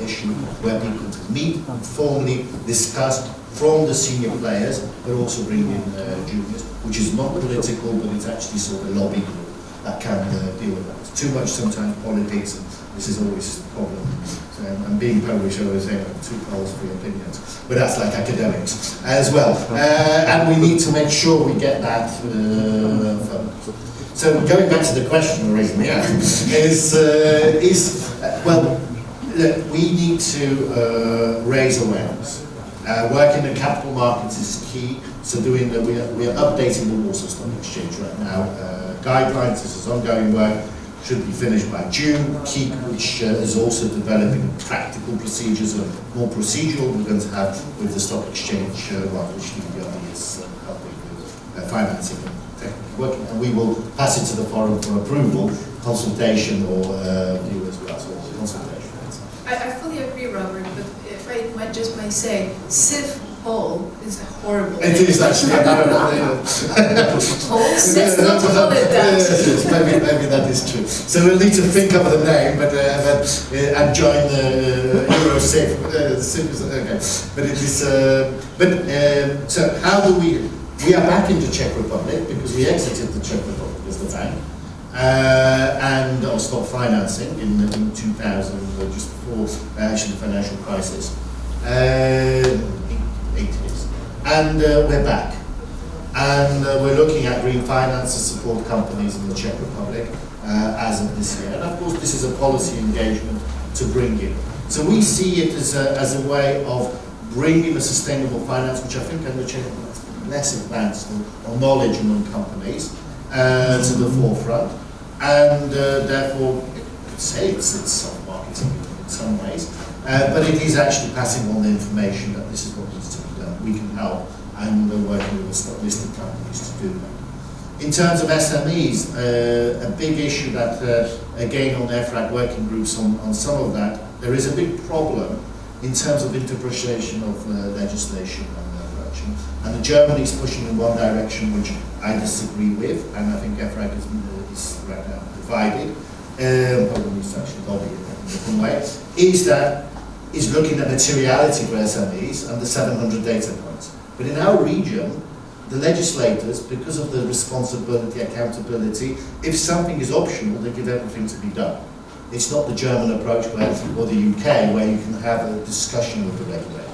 issue, where people can meet, formally discuss from the senior players, but also bring in juniors, which is not political, but it's actually sort of a lobby group. that can deal with that. It's too much sometimes politics, and this is always a problem. So, and being Polish, I always say, two poles, three opinions. But that's like academics as well. And we need to make sure we get that So going back to the question you're raising here, well, look, we need to raise awareness. Working in capital markets is key. So doing that, we are updating the Warsaw Stock Exchange right now. Guidelines, this is ongoing work, should be finished by June. KEEP, which is also developing practical procedures, and more procedural we're going to have with the stock exchange, which the is helping with financing and technically working. And we will pass it to the forum for approval, consultation, or view as well. So consultation. I fully agree, Robert, but if I might just say, CIF Pole is a horrible It is actually. Let's not call it that. Maybe that is true. So we'll need to think of the name, and join the Euro CIF. CIF is okay, but it is. So how do we? We are back in the Czech Republic because we exited the Czech Republic as the bank. And stopped financing in 2000, just before actually the financial crisis, 8 years. And we're back. And we're looking at green finance to support companies in the Czech Republic as of this year. And of course, this is a policy engagement to bring in. So we see it as a way of bringing a sustainable finance, which I think in the Czech Republic is less advanced or knowledge among companies, to the forefront. And therefore, you could say it's soft marketing in some ways, but it is actually passing on the information that this is what needs to be done. We can help, and we're working with the stock listed companies to do that. In terms of SMEs, a big issue that, again, on EFRAG working groups on some of that, there is a big problem in terms of interpretation of legislation and direction. And Germany is pushing in one direction, which I disagree with, and I think EFRAG is right now divided, probably needs to actually lobby it in a different way, is looking at materiality for SMEs and the 700 data points. But in our region, the legislators, because of the responsibility, accountability, if something is optional, they give everything to be done. It's not the German approach or the UK where you can have a discussion with the regulator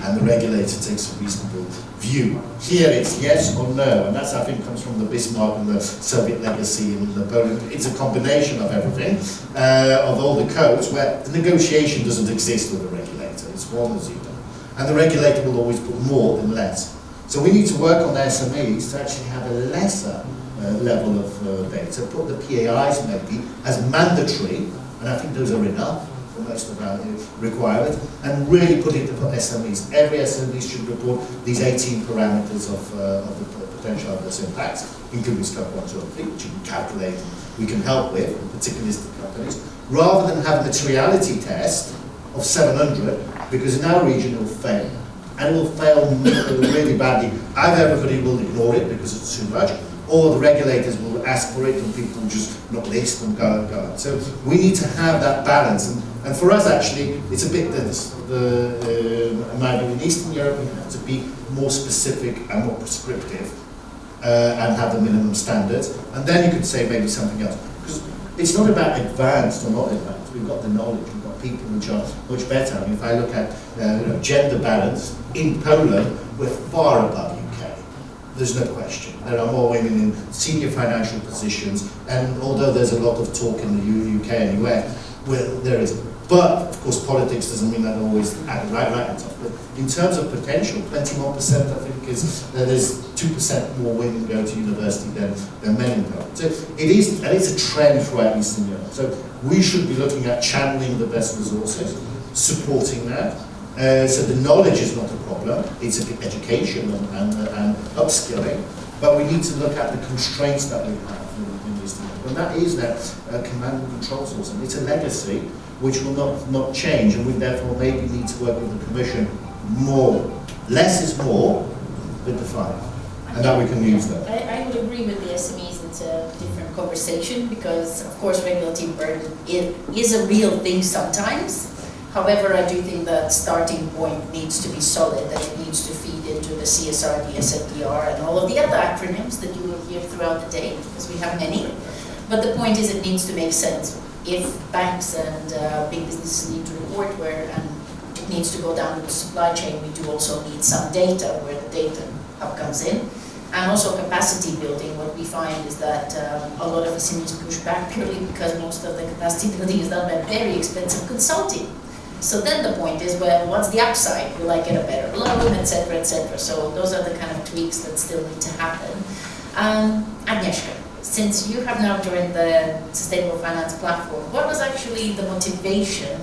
and the regulator takes a reasonable view. Here it's yes or no, and that's I think comes from the Bismarck and the Soviet legacy in Poland. It's a combination of everything, of all the codes where the negotiation doesn't exist with the regulator. It's one or zero. And the regulator will always put more than less. So we need to work on the SMEs to actually have a lesser level of data, put the PAIs maybe as mandatory, and I think those are enough for most of our requirements, and really put it for SMEs. Every SME should report these 18 parameters of the potential adverse impacts, including scope 1, 2, and 3, which you can calculate, we can help with, particularly listed companies, rather than have a materiality test of 700, because in our region it will fail. And it will fail really badly. Either everybody will ignore it because it's too much, or the regulators will ask for it and people will just not list and go and go. So we need to have that balance. And for us actually, it's a bit maybe in Eastern Europe we have to be more specific and more prescriptive and have the minimum standards. And then you could say maybe something else. Because it's not about advanced or not advanced. We've got the knowledge, we've got people which are much better. I mean, if I look at gender balance, in Poland, we're far above UK. There's no question. There are more women in senior financial positions, and although there's a lot of talk in the UK and US, there is. But, of course, politics doesn't mean that always right at the top. But in terms of potential, 21% I think is, there's 2% more women go to university than men in Poland. So it is, and it's a trend throughout Eastern Europe. So we should be looking at channeling the best resources, supporting that. So the knowledge is not a problem, it's a bit education and upskilling, but we need to look at the constraints that we have in Eastern Europe. And that is that command and control system. It's a legacy which will not change, and we therefore maybe need to work with the Commission more. Less is more, but define. And that we can use that. I would agree with the SMEs. It's a different conversation because, of course, regulatory burden is a real thing sometimes. However, I do think that starting point needs to be solid, that it needs to feed into the CSRD, SFDR, and all of the other acronyms that you will hear throughout the day, because we have many. But the point is, it needs to make sense. If banks and big businesses need to report and it needs to go down the supply chain, we do also need some data where the data hub comes in. And also capacity building. What we find is that a lot of SMEs push back purely because most of the capacity building is done by very expensive consulting. So then the point is, well, what's the upside? Will I get a better loan, etc., etc.? So those are the kind of tweaks that still need to happen. Agnieszka, since you have now joined the Sustainable Finance Platform, what was actually the motivation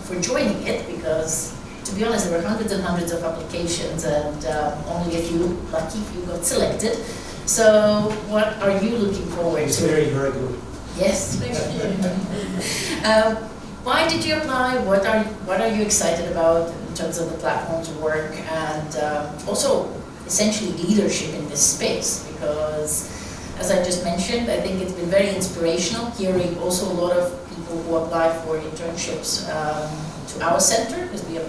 for joining it? Because, to be honest, there were hundreds and hundreds of applications, and only a few, lucky few, got selected. So, what are you looking forward to? It's very, very good. Yes. Why did you apply? What are you excited about in terms of the platform's work, and also essentially leadership in this space? Because, as I just mentioned, I think it's been very inspirational hearing also a lot of people who apply for internships to our center, because we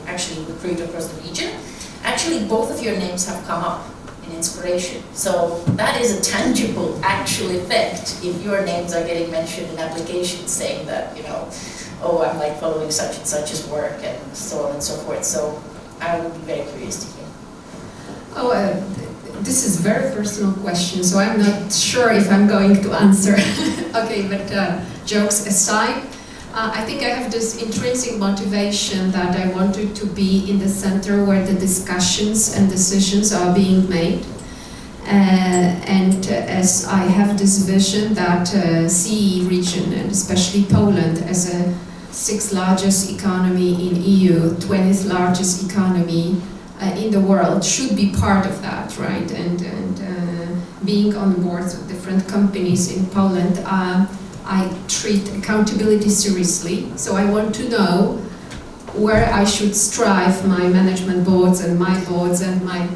actually recruit across the region. Actually, both of your names have come up in inspiration. So that is a tangible, actual effect if your names are getting mentioned in applications saying that, you know, oh, I'm like following such and such's work and so on and so forth. So I would be very curious to hear. This is a very personal question, so I'm not sure if I'm going to answer. Okay, but jokes aside, I think I have this intrinsic motivation that I wanted to be in the center where the discussions and decisions are being made. And as I have this vision that CE region, and especially Poland, as a 6th largest economy in EU, 20th largest economy in the world, should be part of that, right? And being on boards of different companies in Poland, I treat accountability seriously. So I want to know where I should strive my management boards and my boards and my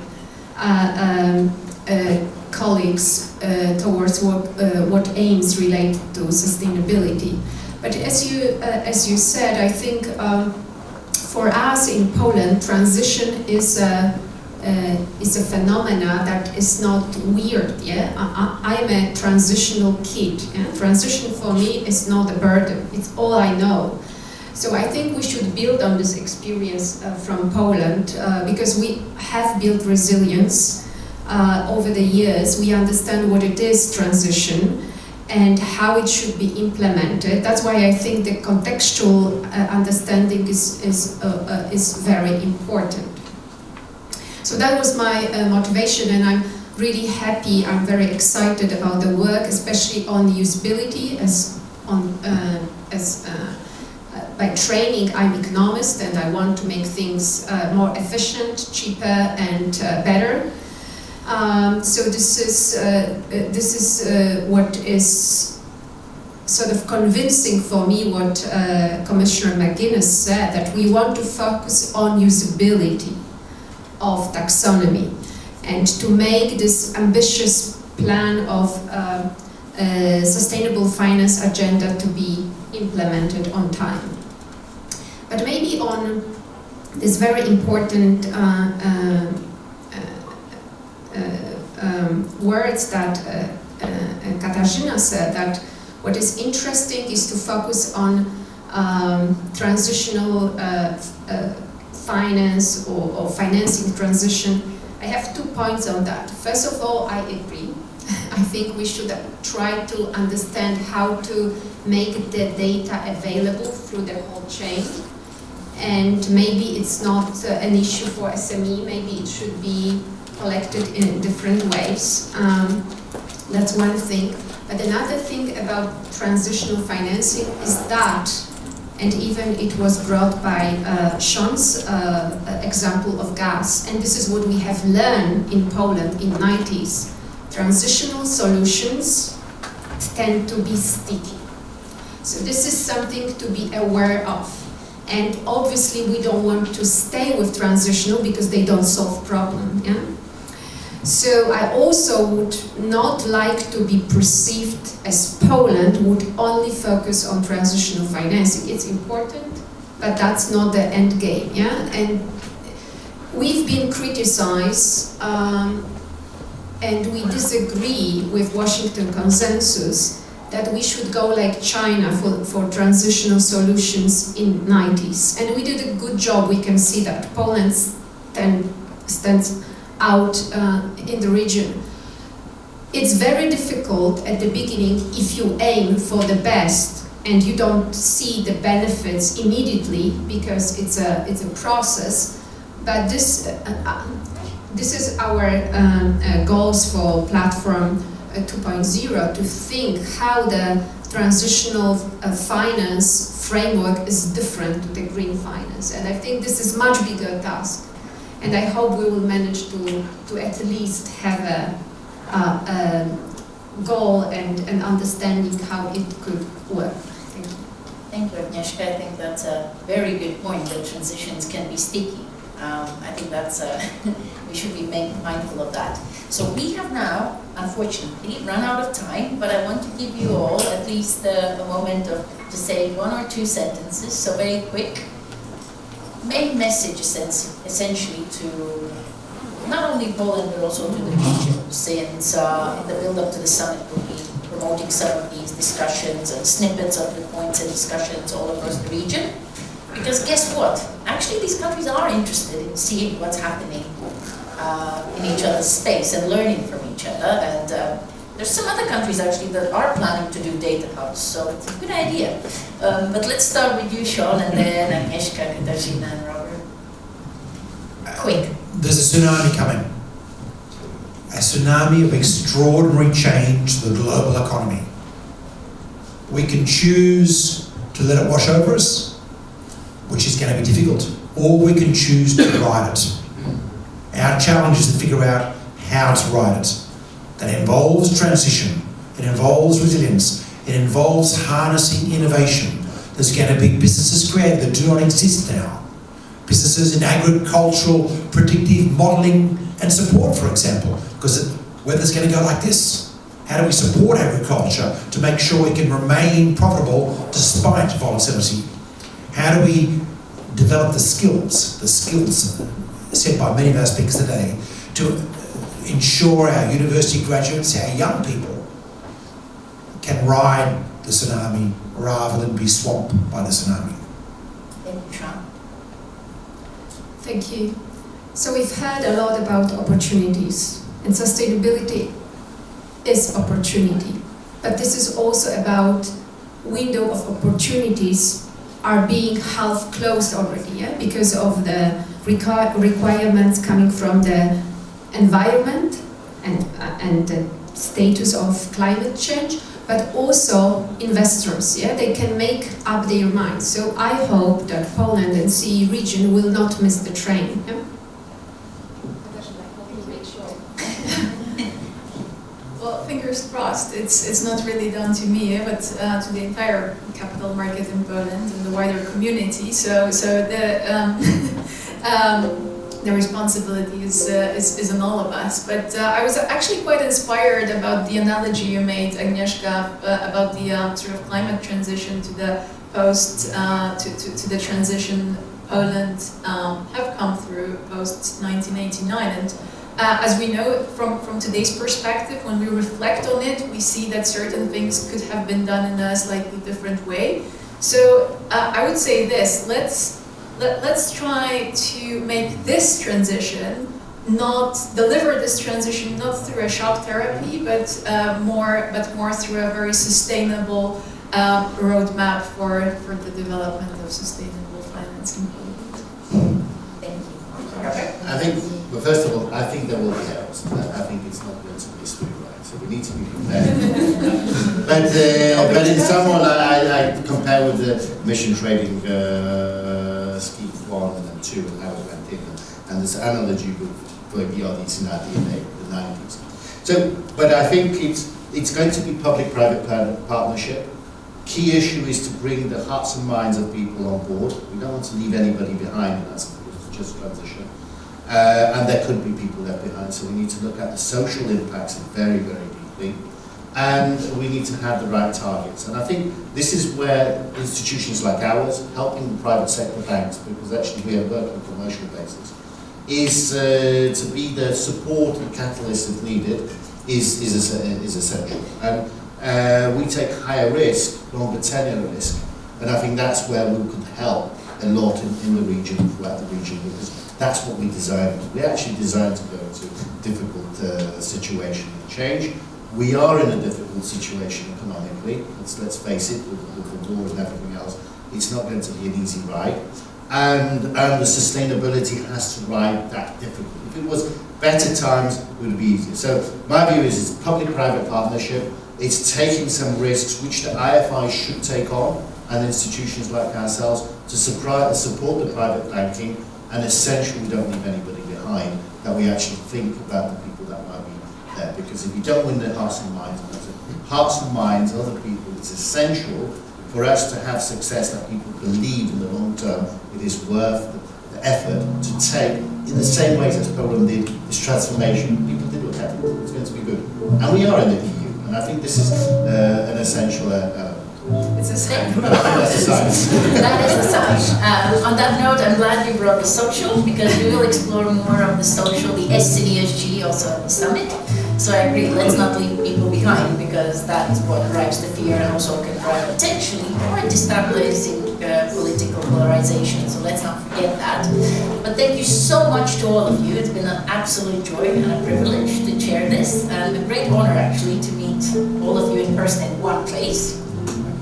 colleagues towards what aims relate to sustainability. But as you said, I think for us in Poland, transition is a phenomena that is not weird. Yeah, I am a transitional kid. Yeah? Transition for me is not a burden; it's all I know. So I think we should build on this experience from Poland because we have built resilience over the years. We understand what it is, transition, and how it should be implemented. That's why I think the contextual understanding is very important. So that was my motivation, and I'm really happy. I'm very excited about the work, especially on usability. By training, I'm economist, and I want to make things more efficient, cheaper, and better. So this is what is sort of convincing for me what Commissioner McGuinness said, that we want to focus on usability of taxonomy and to make this ambitious plan of sustainable finance agenda to be implemented on time. But maybe on this very important words that Katarzyna said, that what is interesting is to focus on transitional finance or financing transition. I have 2 points on that. First of all, I agree. I think we should try to understand how to make the data available through the whole chain. And maybe it's not an issue for SME, maybe it should be collected in different ways. That's one thing. But another thing about transitional financing is that, and even it was brought by Sean's example of gas, and this is what we have learned in Poland in the 90s. Transitional solutions tend to be sticky. So this is something to be aware of. And obviously we don't want to stay with transitional because they don't solve problem. Yeah? So I also would not like to be perceived as Poland would only focus on transitional financing. It's important, but that's not the end game. Yeah? And we've been criticized and we disagree with Washington consensus that we should go like China for transitional solutions in 90s. And we did a good job. We can see that Poland stands out in the region. It's very difficult at the beginning if you aim for the best and you don't see the benefits immediately because it's a process. But this is our goals for platform 2.0, to think how the transitional finance framework is different to the green finance. And I think this is much bigger task. And I hope we will manage to at least have a goal and an understanding how it could work. Thank you. Thank you, Agnieszka. I think that's a very good point, that transitions can be sticky. I think that's we should be mindful of that. So we have now, unfortunately, run out of time, but I want to give you all at least a moment to say 1 or 2 sentences, so very quick. Main message essentially to not only Poland but also to the region, since in the build-up to the summit we'll be promoting some of these discussions and snippets of the points and discussions all across the region. Because guess what? Actually, these countries are interested in seeing what's happening in each other's space and learning from each other. And there's some other countries actually that are planning to do data hubs, so it's a good idea. But let's start with you, Sean, and then Agnieszka, Katarzyna, and Robert. Quick. There's a tsunami coming. A tsunami of extraordinary change to the global economy. We can choose to let it wash over us, which is going to be difficult, or we can choose to ride it. Our challenge is to figure out how to ride it. That involves transition, it involves resilience, it involves harnessing innovation. There's going to be businesses created that do not exist now. Businesses in agricultural, predictive modelling and support, for example, because weather's going to go like this. How do we support agriculture to make sure it can remain profitable despite volatility? How do we develop the skills set by many of our speakers today, to ensure our university graduates, our young people, can ride the tsunami rather than be swamped by the tsunami? Thank you, Sean. Thank you. So we've heard a lot about opportunities, and sustainability is opportunity. But this is also about window of opportunities are being half closed already, yeah? Because of the requirements coming from the environment and the status of climate change, but also investors, yeah? They can make up their minds. So I hope that Poland and CE region will not miss the train. Yeah? Well, fingers crossed. It's not really down to me, but to the entire capital market in Poland and the wider community. So the responsibility is on all of us. But I was actually quite inspired about the analogy you made, Agnieszka, about the sort of climate transition to the post to the transition Poland have come through post 1989. And as we know from today's perspective, when we reflect on it, we see that certain things could have been done in a slightly different way. So I would say this: let's try to make this transition, not deliver this transition not through a shock therapy, but more through a very sustainable roadmap for the development of sustainable finance in Poland. Thank you. I think, well, first of all, I think there will be errors. I think it's not going to be smooth ride, so we need to be prepared. but in some way, I compare with the emission trading scheme 1 and 2 and how it went in, and this analogy with BRDs in the 90s. So, but I think it's going to be public-private partnership. Key issue is to bring the hearts and minds of people on board. We don't want to leave anybody behind in that just transition. And there could be people left behind, so we need to look at the social impacts very, very deeply. And we need to have the right targets. And I think this is where institutions like ours, helping the private sector banks, because actually we are working on a commercial basis, is to be the support and catalyst if needed, is essential. we take higher risk, longer tenure risk, and I think that's where we could help a lot in the region, throughout the region, because that's what we designed. We actually designed to go into difficult situation and change. We are in a difficult situation economically. Let's face it, with the war and everything else, it's not going to be an easy ride. And the sustainability has to ride that difficult. If it was better times, it would be easier. So my view is it's public-private partnership. It's taking some risks which the IFI should take on, and institutions like ourselves to support the private banking, and essentially we don't leave anybody behind, that we actually think about the people that might be there. Because if you don't win their hearts and minds of other people, it's essential for us to have success that people believe in the long term it is worth the effort to take, in the same ways as Poland did this transformation. People did look at it, it's going to be good. And we are in the EU, and I think this is an essential element. It's a sign. That's a sign. That is the sign. On that note, I'm glad you brought the social, because we will explore more of the social, the SCDSG, also at the summit. So I agree, let's not leave people behind, because that is what drives the fear and also can drive potentially more destabilizing political polarization. So let's not forget that. But thank you so much to all of you. It's been an absolute joy and a privilege to chair this, and a great honor actually to meet all of you in person in one place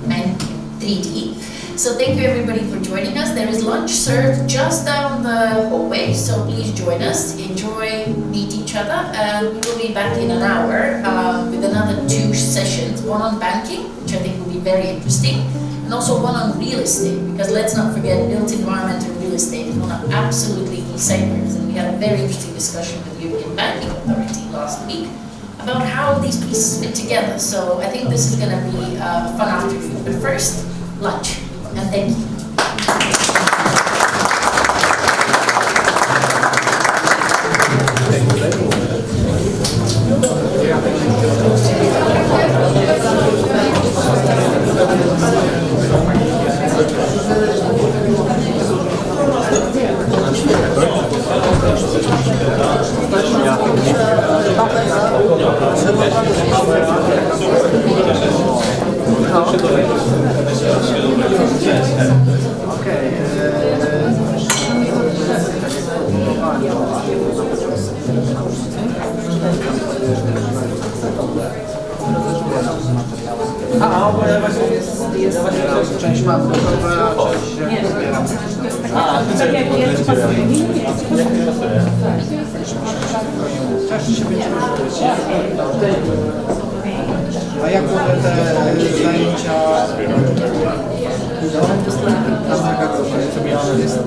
and in 3D. So thank you everybody for joining us. There is lunch served just down the hallway, so please join us, enjoy, meet each other, and we will be back in an hour with another 2 sessions, one on banking, which I think will be very interesting, and also one on real estate, because let's not forget built environment and real estate is one of absolutely key segments, and we had a very interesting discussion with the European Banking Authority last week about how these pieces fit together. So I think this is going to be a fun afternoon, but first, lunch. And thank you. Bo ja właśnie część mam gotowa, część zbieram. Tak jak jest też się będziemy uczyć. A jak były te zajęcia? Tam jaka to jest?